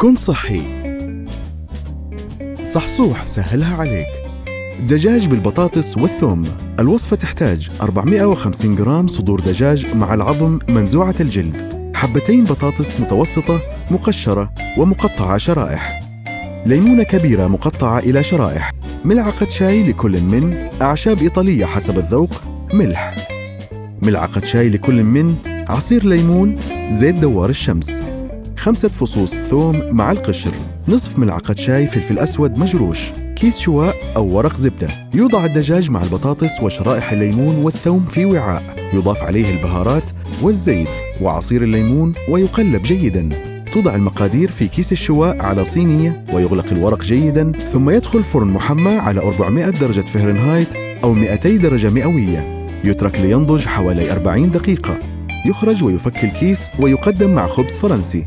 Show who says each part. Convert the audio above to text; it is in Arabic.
Speaker 1: كن صحي. صحصوح سهلها عليك. دجاج بالبطاطس والثوم. الوصفة تحتاج 450 جرام صدور دجاج مع العظم منزوعة الجلد، حبتين بطاطس متوسطة مقشرة ومقطعة شرائح، ليمونة كبيرة مقطعة إلى شرائح، ملعقة شاي لكل من أعشاب إيطالية حسب الذوق، ملح، ملعقة شاي لكل من عصير ليمون، زيت دوار الشمس، 5 فصوص ثوم مع القشر، نصف ملعقة شاي فلفل أسود مجروش، كيس شواء أو ورق زبدة. يوضع الدجاج مع البطاطس وشرائح الليمون والثوم في وعاء، يضاف عليه البهارات والزيت وعصير الليمون ويقلب جيداً. توضع المقادير في كيس الشواء على صينية ويغلق الورق جيداً، ثم يدخل فرن محمى على 400 درجة فهرنهايت أو 200 درجة مئوية. يترك لينضج حوالي 40 دقيقة. يخرج ويفك الكيس ويقدم مع خبز فرنسي.